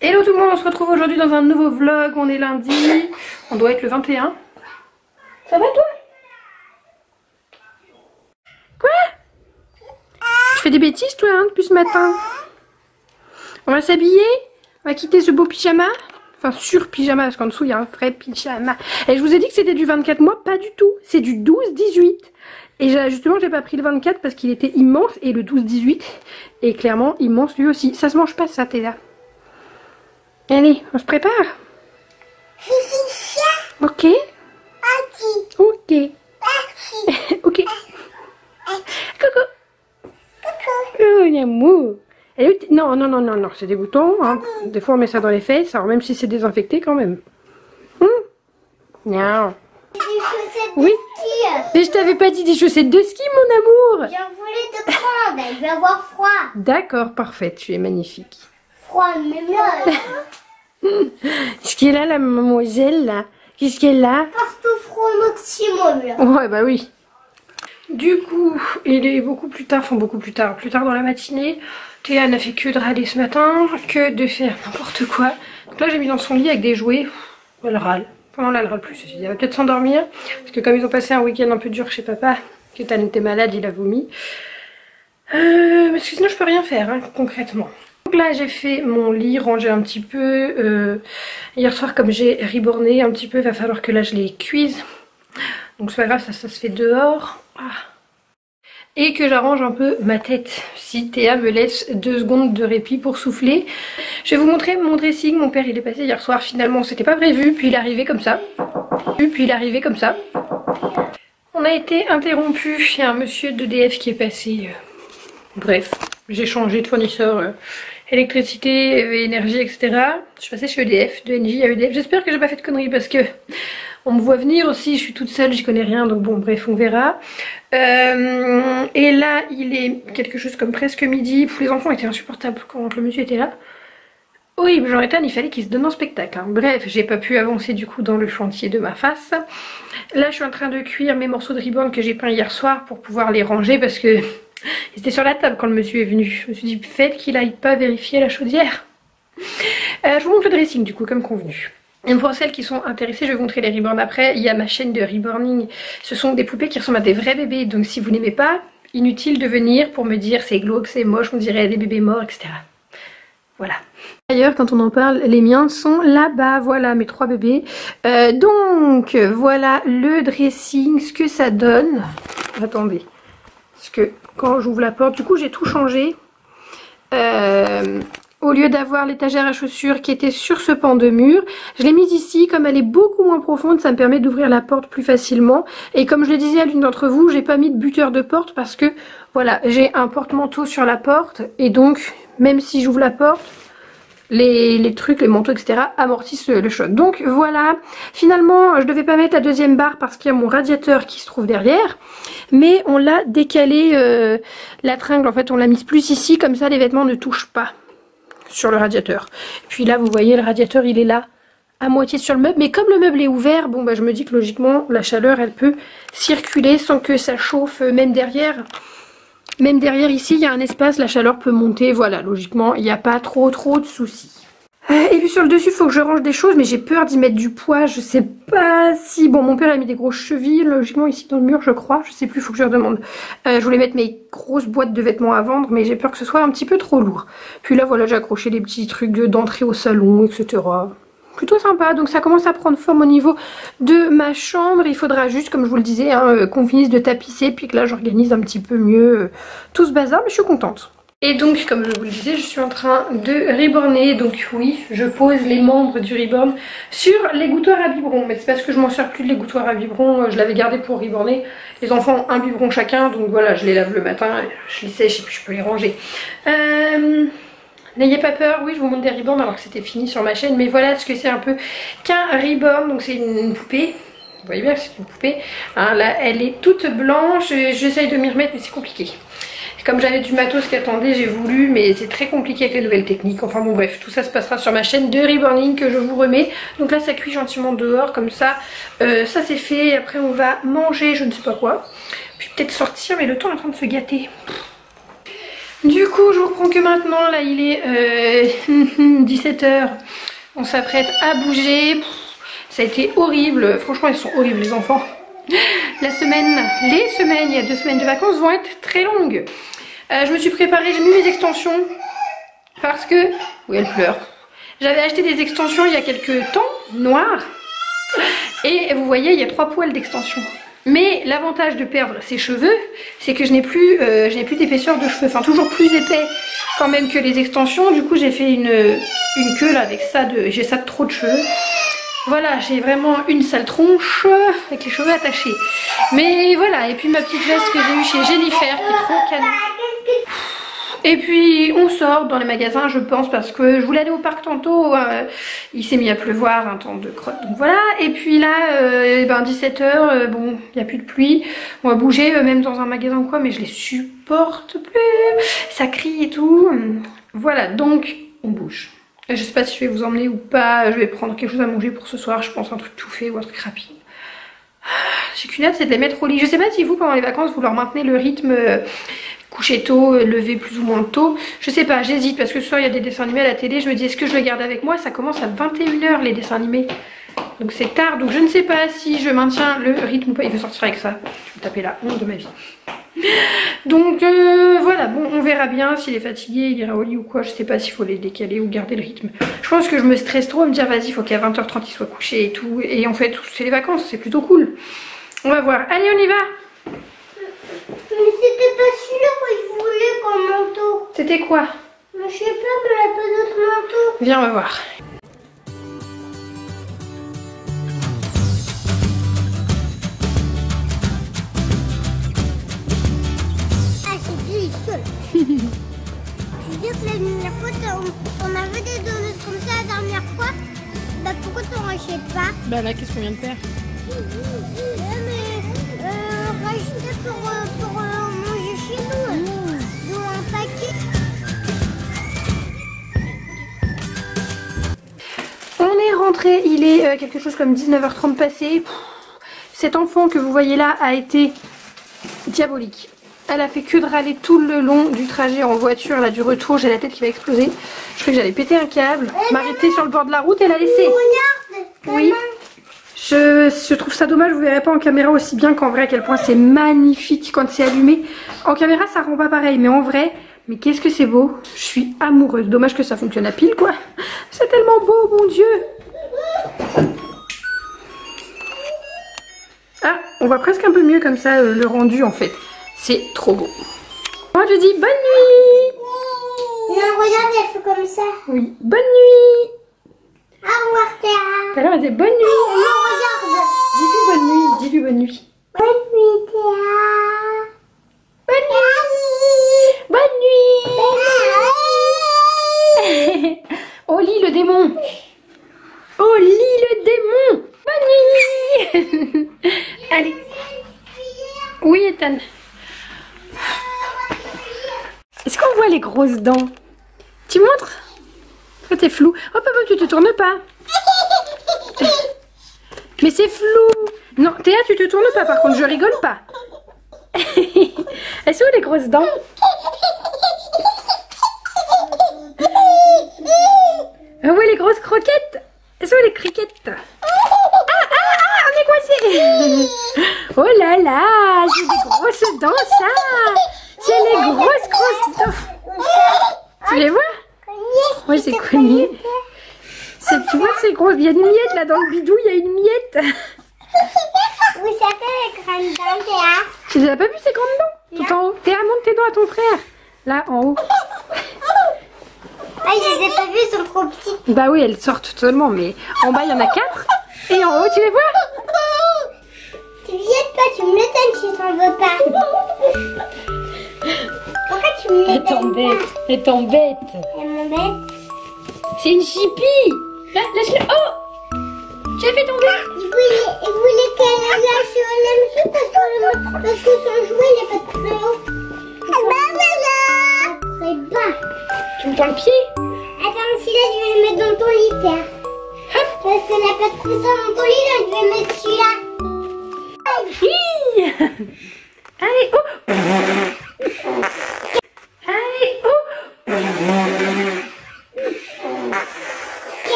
Hello tout le monde, on se retrouve aujourd'hui dans un nouveau vlog. On est lundi, on doit être le 21. Ça va toi? Quoi? Tu fais des bêtises toi hein, depuis ce matin? On va s'habiller? On va quitter ce beau pyjama? Enfin sur pyjama parce qu'en dessous il y a un vrai pyjama. Et je vous ai dit que c'était du 24 mois, pas du tout. C'est du 12-18. Et justement j'ai pas pris le 24 parce qu'il était immense et le 12-18 est clairement immense lui aussi. Ça se mange pas ça Théa. Allez, on se prépare. Ok. Ok. Ok. Coucou. Oh l'amour. Non, non, non, non, non, c'est dégoûtant. Hein. Des fois on met ça dans les fesses, alors même si c'est désinfecté quand même. Non. Oui. Mais je t'avais pas dit des chaussettes de ski, mon amour. Je voulais te prendre, il va avoir froid. D'accord, parfait, tu es magnifique. Froid, mais là. Qu'est-ce qu'elle a la mademoiselle là? Qu'est-ce qu'elle a? Partout froid au maximum là. Ouais bah oui. Du coup, il est beaucoup plus tard dans la matinée. Théa n'a fait que de râler ce matin, que de faire n'importe quoi. Donc là j'ai mis dans son lit avec des jouets. Elle râle. Pendant là elle râle plus. Elle va peut-être s'endormir. Parce que comme ils ont passé un week-end un peu dur chez papa, que Tan était malade, il a vomi. Parce que sinon je peux rien faire hein, concrètement. Donc là j'ai fait mon lit, rangé un petit peu. Hier soir comme j'ai reborné un petit peu, il va falloir que là je les cuise. Donc c'est pas grave, ça se fait dehors. Et que j'arrange un peu ma tête. Si Théa me laisse 2 secondes de répit pour souffler. Je vais vous montrer mon dressing. Mon père il est passé hier soir, finalement c'était pas prévu. Puis il est arrivé comme ça. On a été interrompu. Il y a un monsieur d'EDF qui est passé. Bref, j'ai changé de fournisseur. Électricité, énergie, etc. Je suis passée chez EDF, de NJ à EDF. J'espère que j'ai pas fait de conneries parce que on me voit venir aussi, je suis toute seule, j'y connais rien, donc bon bref on verra. Et là il est quelque chose comme presque midi. Les enfants étaient insupportables quand le monsieur était là. Oui, Jean-Ethan il fallait qu'il se donne un spectacle. Hein. Bref, j'ai pas pu avancer du coup dans le chantier de ma face. Là je suis en train de cuire mes morceaux de ribbon que j'ai peints hier soir pour pouvoir les ranger parce que ils étaient sur la table quand le monsieur est venu. Je me suis dit faites qu'il aille pas vérifier la chaudière. Je vous montre le dressing du coup comme convenu. Et pour celles qui sont intéressées, je vais vous montrer les reborns après. Il y a ma chaîne de reborning. Ce sont des poupées qui ressemblent à des vrais bébés. Donc si vous n'aimez pas, inutile de venir pour me dire c'est glauque, c'est moche, on dirait des bébés morts, etc. Voilà. D'ailleurs, quand on en parle, les miens sont là-bas. Voilà mes 3 bébés. Donc voilà le dressing, ce que ça donne. Attendez. Parce que quand j'ouvre la porte, du coup j'ai tout changé. Au lieu d'avoir l'étagère à chaussures qui était sur ce pan de mur, je l'ai mise ici. Comme elle est beaucoup moins profonde, ça me permet d'ouvrir la porte plus facilement. Et comme je le disais à l'une d'entre vous, j'ai pas mis de buteur de porte parce que voilà, j'ai un porte-manteau sur la porte. Et donc, même si j'ouvre la porte, les trucs, les manteaux, etc. amortissent le choc. Donc voilà, finalement je devais pas mettre la 2e barre parce qu'il y a mon radiateur qui se trouve derrière. Mais on l'a décalé, la tringle en fait on l'a mise plus ici, comme ça les vêtements ne touchent pas sur le radiateur. Et puis là vous voyez le radiateur il est là à moitié sur le meuble, mais comme le meuble est ouvert, bon bah je me dis que logiquement la chaleur elle peut circuler sans que ça chauffe. Même derrière ici il y a un espace, la chaleur peut monter, voilà logiquement il n'y a pas trop de soucis. Et puis sur le dessus il faut que je range des choses, mais j'ai peur d'y mettre du poids, je sais pas si... Bon mon père a mis des grosses chevilles logiquement ici dans le mur je crois, je sais plus, il faut que je lui redemande. Je voulais mettre mes grosses boîtes de vêtements à vendre, mais j'ai peur que ce soit un petit peu trop lourd. Puis là voilà j'ai accroché les petits trucs d'entrée au salon, etc. Plutôt sympa, donc ça commence à prendre forme au niveau de ma chambre. Il faudra juste, comme je vous le disais, hein, qu'on finisse de tapisser, puis que là j'organise un petit peu mieux tout ce bazar, mais je suis contente. Et donc, comme je vous le disais, je suis en train de reborner. Donc oui, je pose les membres du reborn sur les gouttoirs à biberon. Mais c'est parce que je m'en sers plus de les gouttoirs à biberon. Je l'avais gardé pour reborner. Les enfants ont un biberon chacun. Donc voilà, je les lave le matin, je les sèche et puis je peux les ranger. N'ayez pas peur, oui je vous montre des reborns alors que c'était fini sur ma chaîne. Mais voilà ce que c'est un peu qu'un reborn. Donc c'est une poupée. Vous voyez bien que c'est une poupée. Hein, là, elle est toute blanche. J'essaye de m'y remettre mais c'est compliqué. Comme j'avais du matos qui attendait, j'ai voulu, mais c'est très compliqué avec les nouvelles techniques. Enfin bon bref, tout ça se passera sur ma chaîne de reborning que je vous remets. Donc là ça cuit gentiment dehors, comme ça, ça c'est fait. Après on va manger je ne sais pas quoi. Puis peut-être sortir, mais le temps est en train de se gâter. Du coup, je vous reprends que maintenant. Là, il est 17 h. On s'apprête à bouger. Ça a été horrible. Franchement, ils sont horribles, les enfants. Les semaines, il y a 2 semaines de vacances vont être très longues. Je me suis préparée, j'ai mis mes extensions. Parce que... Oui, elle pleure. J'avais acheté des extensions il y a quelques temps, noires. Et vous voyez, il y a 3 poils d'extension. Mais l'avantage de perdre ses cheveux, c'est que je n'ai plus d'épaisseur de cheveux. Enfin, toujours plus épais quand même que les extensions. Du coup, j'ai fait une queue là avec ça. J'ai ça de trop de cheveux. Voilà, j'ai vraiment une sale tronche avec les cheveux attachés. Mais voilà, et puis ma petite veste que j'ai eue chez Jennifer qui est trop canon. Et puis on sort dans les magasins, je pense, parce que je voulais aller au parc tantôt. Il s'est mis à pleuvoir, un temps de crotte, donc voilà. Et puis là, 17 h, bon, il n'y a plus de pluie. On va bouger, même dans un magasin ou quoi, mais je les supporte plus. Ça crie et tout. Voilà, donc on bouge. Je sais pas si je vais vous emmener ou pas. Je vais prendre quelque chose à manger pour ce soir. Je pense un truc tout fait ou un truc rapide. J'ai qu'une hâte, c'est de les mettre au lit. Je sais pas si vous, pendant les vacances, vous leur maintenez le rythme coucher tôt, lever plus ou moins tôt. Je sais pas, j'hésite parce que ce soir il y a des dessins animés à la télé. Je me dis, est-ce que je le garde avec moi? Ça commence à 21 h les dessins animés. Donc c'est tard. Donc je ne sais pas si je maintiens le rythme ou pas. Il veut sortir avec ça. Je vais taper la honte de ma vie. Donc voilà, bon, on verra bien s'il est fatigué, il ira au lit ou quoi. Je sais pas s'il faut les décaler ou garder le rythme. Je pense que je me stresse trop à me dire vas-y, il faut qu'à 20 h 30 il soit couché et tout. Et en fait, c'est les vacances, c'est plutôt cool. On va voir. Allez, on y va. Mais c'était pas celui-là que je voulais comme manteau. C'était quoi? Mais je sais pas, mais elle a pas d'autre manteau. Viens, on va voir. Tu sais que la dernière fois, on avait des donuts comme ça la dernière fois. Bah pourquoi t'en rachètes pas? Bah là, qu'est-ce qu'on vient de faire? Mais racheter pour manger chez nous. Dans un paquet. On est rentré, il est quelque chose comme 19 h 30 passé. Cet enfant que vous voyez là a été diabolique. Elle a fait que de râler tout le long du trajet en voiture, là du retour. J'ai la tête qui va exploser. Je croyais que j'allais péter un câble, m'arrêter sur le bord de la route et la laisser. Regarde. Oui. Je trouve ça dommage, vous verrez pas en caméra aussi bien qu'en vrai à quel point c'est magnifique quand c'est allumé. En caméra ça rend pas pareil, mais en vrai, mais qu'est-ce que c'est beau. Je suis amoureuse. Dommage que ça fonctionne à pile quoi. C'est tellement beau, mon Dieu. Ah, on voit presque un peu mieux comme ça le rendu en fait. C'est trop beau. Moi je dis bonne nuit. Non, regarde, elle fait comme ça. Oui, bonne nuit. Au revoir, Théa. Tout à l'heure elle disait bonne nuit. Non, regarde. Dis-lui bonne nuit, dis-lui bonne nuit. Bonne nuit, Théa. Bonne nuit. Bonne nuit. Au lit le démon. Au lit le démon. Bonne nuit. Allez. Oui, Ethan. Est-ce qu'on voit les grosses dents? Tu montres? Oh, t'es flou. Hop, hop, tu te tournes pas. Mais c'est flou. Non, Théa, tu te tournes pas. Par contre, je rigole pas. Elles sont où les grosses dents? Ah ouais, les grosses croquettes. Elles sont où les criquettes? On est coincé. Oh là là, j'ai des grosses dents, ça. C'est les grosses dents. Tu les vois? Ouais, c'est cogné. Tu vois ces grosses... Il y a une miette là dans le bidou, il y a une miette. Oui, ça fait les grandes dents, Théa. Tu les as pas vu ces grandes dents? Tout en haut. Théa, monte tes dents à ton frère. Là, en haut. Ah, je les ai pas vues, elles sont trop petites. Bah oui, elles sortent seulement, mais en bas, il y en a 4. Et en haut, tu les vois? Tu viens pas, tu me l'étonnes si t'en veux pas. Pourquoi tu me l'étonnes pas? Elle t'embête. Elle m'embête. C'est une chipie. Là, lâche-le. Oh, tu l'as fait tomber. Il voulait qu'elle lâche le monsieur parce que son jouet il n'est pas très haut. Très bas. Tu me tends le pied? Attends, celui-là je vais le mettre dans ton lit, Théa. Parce que n'a pas de coussin dans ton lit, là je vais mettre celui-là. Oui. Allez, oh. Allez.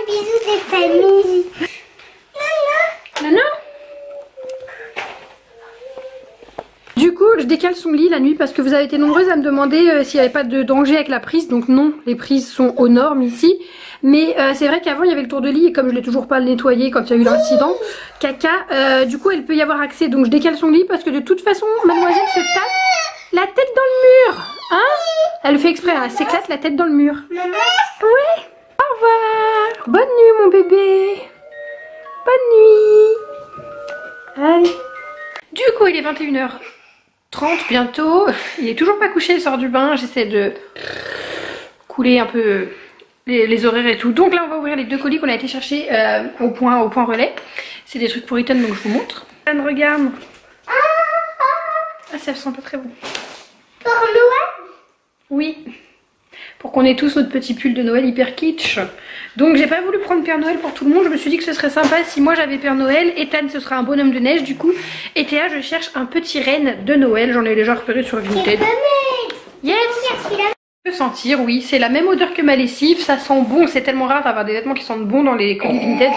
bisou des familles. Non, non. Du coup, je décale son lit la nuit parce que vous avez été nombreuses à me demander s'il n'y avait pas de danger avec la prise. Donc non, les prises sont aux normes ici. Mais c'est vrai qu'avant il y avait le tour de lit et comme je l'ai toujours pas nettoyé quand il y a eu l'incident, caca, du coup elle peut y avoir accès. Donc je décale son lit parce que de toute façon, mademoiselle se tape la tête dans le mur. Hein? Elle le fait exprès, elle s'éclate la tête dans le mur. Oui. Au revoir. Bonne nuit mon bébé. Bonne nuit. Allez. Du coup il est 21h30 bientôt. Il est toujours pas couché, il sort du bain. J'essaie de couler un peu les horaires et tout. Donc là on va ouvrir les 2 colis qu'on a été chercher au point relais. C'est des trucs pour Ethan donc je vous montre. Ethan regarde. Ah ça sent pas très bon. Pour Noël? Oui. Pour qu'on ait tous notre petit pull de Noël hyper kitsch. Donc j'ai pas voulu prendre Père Noël pour tout le monde. Je me suis dit que ce serait sympa si moi j'avais Père Noël. Ethan ce sera un bonhomme de neige du coup. Et Théa je cherche un petit renne de Noël. J'en ai déjà repéré sur Vinted. Yes. Je peux sentir, oui. C'est la même odeur que ma lessive. Ça sent bon. C'est tellement rare d'avoir des vêtements qui sentent bon dans les colis Vinted.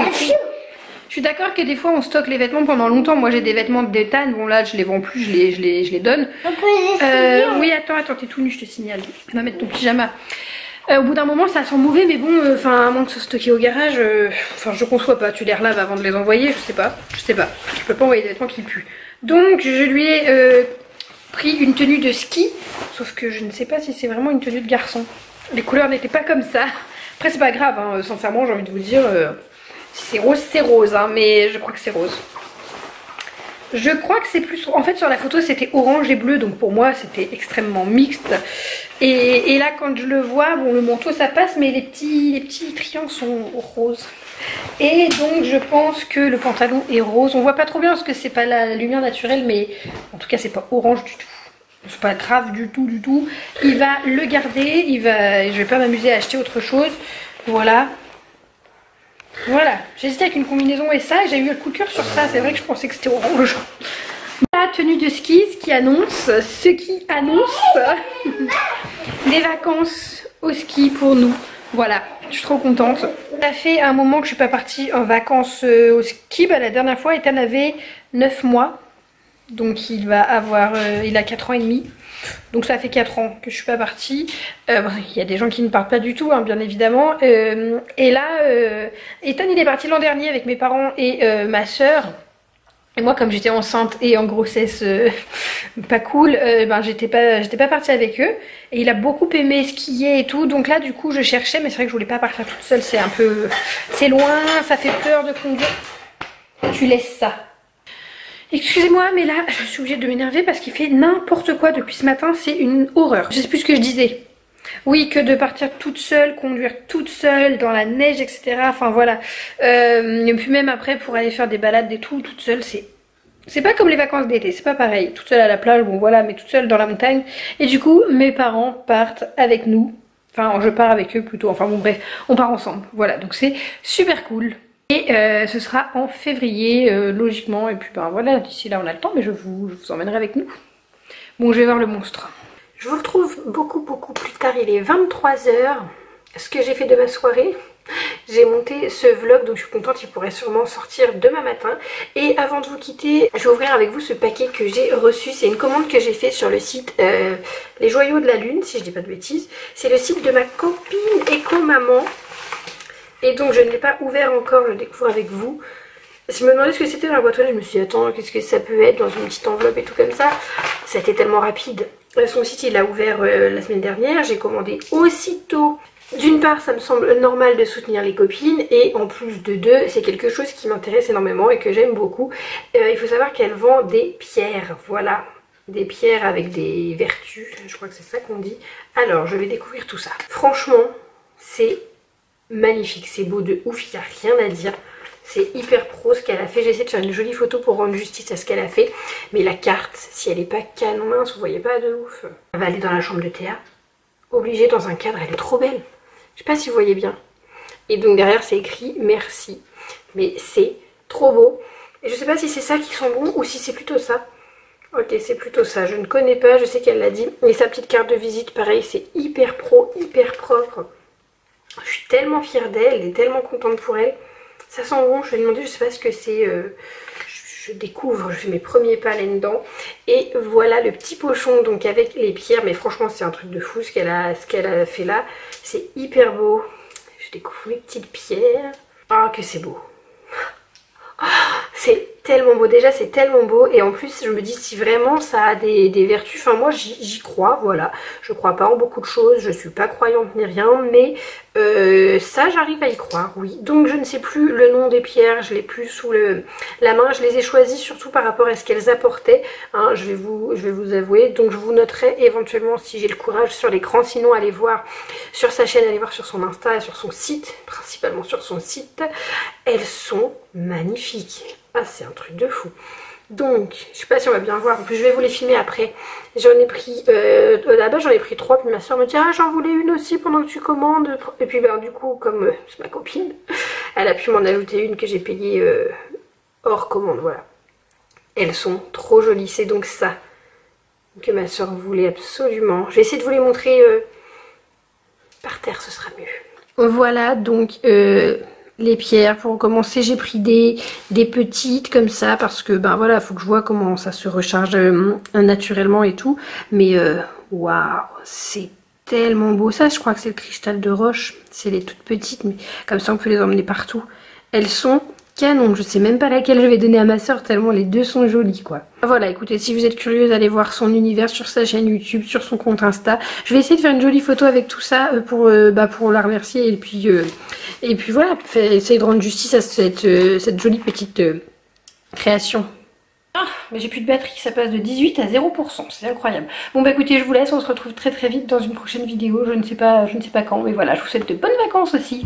Je suis d'accord que des fois on stocke les vêtements pendant longtemps. Moi j'ai des vêtements d'Ethan. Bon là je les vends plus, je les donne. On peut les essayer. Oui attends, t'es tout nu, je te signale. On va mettre ton pyjama. Au bout d'un moment ça sent mauvais mais bon, enfin à moins que ce soit stocké au garage, enfin je conçois pas. Tu les relaves avant de les envoyer, je sais pas. Je peux pas envoyer des vêtements qui puent. Donc je lui ai pris une tenue de ski. Sauf que je ne sais pas si c'est vraiment une tenue de garçon. Les couleurs n'étaient pas comme ça. Après c'est pas grave, hein, sincèrement j'ai envie de vous dire... Si c'est rose, hein, mais je crois que c'est rose. Je crois que c'est plus... En fait sur la photo c'était orange et bleu, donc pour moi c'était extrêmement mixte. Et là quand je le vois, bon le manteau ça passe, mais les petits triangles sont roses. Et donc je pense que le pantalon est rose. On voit pas trop bien parce que c'est pas la lumière naturelle, mais en tout cas c'est pas orange du tout. C'est pas grave du tout. Il va le garder, je vais pas m'amuser à acheter autre chose. Voilà. Voilà, j'hésitais avec une combinaison et ça, j'ai eu le coup de cœur sur ça, c'est vrai que je pensais que c'était orange. La tenue de ski, ce qui annonce des vacances au ski pour nous. Voilà, je suis trop contente. Ça fait un moment que je suis pas partie en vacances au ski, la dernière fois Ethan avait 9 mois. Donc il va avoir, il a 4 ans et demi. Donc ça fait 4 ans que je suis pas partie. Il y a des gens qui ne partent pas du tout, hein, bien évidemment. Et là, Ethan il est parti l'an dernier avec mes parents et ma soeur. Et moi comme j'étais enceinte et en grossesse pas cool, j'étais pas partie avec eux. Et il a beaucoup aimé skier et tout. Donc là du coup je cherchais, mais c'est vrai que je voulais pas partir toute seule. C'est un peu... c'est loin, ça fait peur de conduire. Tu laisses ça. Excusez-moi mais là je suis obligée de m'énerver parce qu'il fait n'importe quoi depuis ce matin, c'est une horreur. Je sais plus ce que je disais. Oui, que de partir toute seule, conduire toute seule dans la neige etc. Enfin voilà. Et puis même après pour aller faire des balades et tout, toute seule c'est pas comme les vacances d'été, c'est pas pareil. Toute seule à la plage, bon voilà, mais toute seule dans la montagne. Et du coup mes parents partent avec nous. Enfin je pars avec eux plutôt, enfin bon bref, on part ensemble. Voilà, donc c'est super cool. Et ce sera en février logiquement et puis voilà, d'ici là on a le temps mais je vous emmènerai avec nous. Bon je vais voir le monstre. Je vous retrouve beaucoup plus tard, il est 23 h. Ce que j'ai fait de ma soirée, j'ai monté ce vlog donc je suis contente, il pourrait sûrement sortir demain matin. Et avant de vous quitter, je vais ouvrir avec vous ce paquet que j'ai reçu. C'est une commande que j'ai fait sur le site Les Joyaux de la Lune, si je dis pas de bêtises. C'est le site de ma copine Eco Maman. Et donc je ne l'ai pas ouvert encore, je le découvre avec vous. Je me demandais ce que c'était dans la boîte aux lettres, je me suis dit attends, qu'est-ce que ça peut être dans une petite enveloppe et tout comme ça. Ça a été tellement rapide. Son site il l'a ouvert la semaine dernière, j'ai commandé aussitôt. D'une part ça me semble normal de soutenir les copines et en plus de deux c'est quelque chose qui m'intéresse énormément et que j'aime beaucoup. Il faut savoir qu'elle vend des pierres, voilà. Des pierres avec des vertus, je crois que c'est ça qu'on dit. Alors je vais découvrir tout ça. Franchement c'est... magnifique, c'est beau de ouf, il n'y a rien à dire. C'est hyper pro ce qu'elle a fait. J'ai essayé de faire une jolie photo pour rendre justice à ce qu'elle a fait. Mais la carte, si elle n'est pas canon mince, vous voyez pas de ouf. Elle va aller dans la chambre de Théa. Obligée dans un cadre, elle est trop belle. Je sais pas si vous voyez bien. Et donc derrière c'est écrit merci. Mais c'est trop beau. Et je sais pas si c'est ça qui sent bon ou si c'est plutôt ça. Ok, c'est plutôt ça. Je ne connais pas, je sais qu'elle l'a dit. Et sa petite carte de visite, pareil, c'est hyper pro, hyper propre. Je suis tellement tellement fière d'elle, elle est tellement contente pour elle. Ça sent bon, je vais demander, je sais pas ce que c'est, je découvre, je fais mes premiers pas là-dedans. Et voilà le petit pochon donc avec les pierres, mais franchement c'est un truc de fou ce qu'elle a fait là. C'est hyper beau. Je découvre mes petites pierres. Ah que c'est beau. C'est tellement beau, déjà c'est tellement beau et en plus je me dis si vraiment ça a des vertus, enfin moi j'y crois, voilà, je crois pas en beaucoup de choses, je suis pas croyante ni rien, mais ça j'arrive à y croire, oui. Donc je ne sais plus le nom des pierres, je l'ai plus sous la main, je les ai choisies surtout par rapport à ce qu'elles apportaient, hein, je vais vous avouer, donc je vous noterai éventuellement si j'ai le courage sur l'écran, sinon allez voir sur sa chaîne, allez voir sur son Insta et sur son site, principalement sur son site, elles sont magnifiques. Ah c'est un truc de fou. Donc je sais pas si on va bien voir, en plus je vais vous les filmer après. J'en ai pris là-bas j'en ai pris 3, puis ma soeur me dit ah j'en voulais une aussi pendant que tu commandes. Et puis ben du coup comme c'est ma copine, elle a pu m'en ajouter une que j'ai payée hors commande, voilà. Elles sont trop jolies, c'est donc ça que ma soeur voulait absolument. Je vais essayer de vous les montrer par terre, ce sera mieux. Voilà donc les pierres. Pour commencer j'ai pris des petites comme ça parce que ben voilà, faut que je vois comment ça se recharge naturellement et tout, mais waouh c'est tellement beau. Ça je crois que c'est le cristal de roche, c'est les toutes petites, mais comme ça on peut les emmener partout. Elles sont canon, je sais même pas laquelle je vais donner à ma soeur tellement les deux sont jolies quoi. Voilà, écoutez, si vous êtes curieuse, allez voir son univers sur sa chaîne YouTube, sur son compte Insta. Je vais essayer de faire une jolie photo avec tout ça pour la remercier et puis voilà, essayer de rendre justice à cette jolie petite création. Ah, mais j'ai plus de batterie, ça passe de 18 à 0%, c'est incroyable. Bon bah écoutez, je vous laisse, on se retrouve très vite dans une prochaine vidéo, je ne sais pas quand, mais voilà, je vous souhaite de bonnes vacances aussi.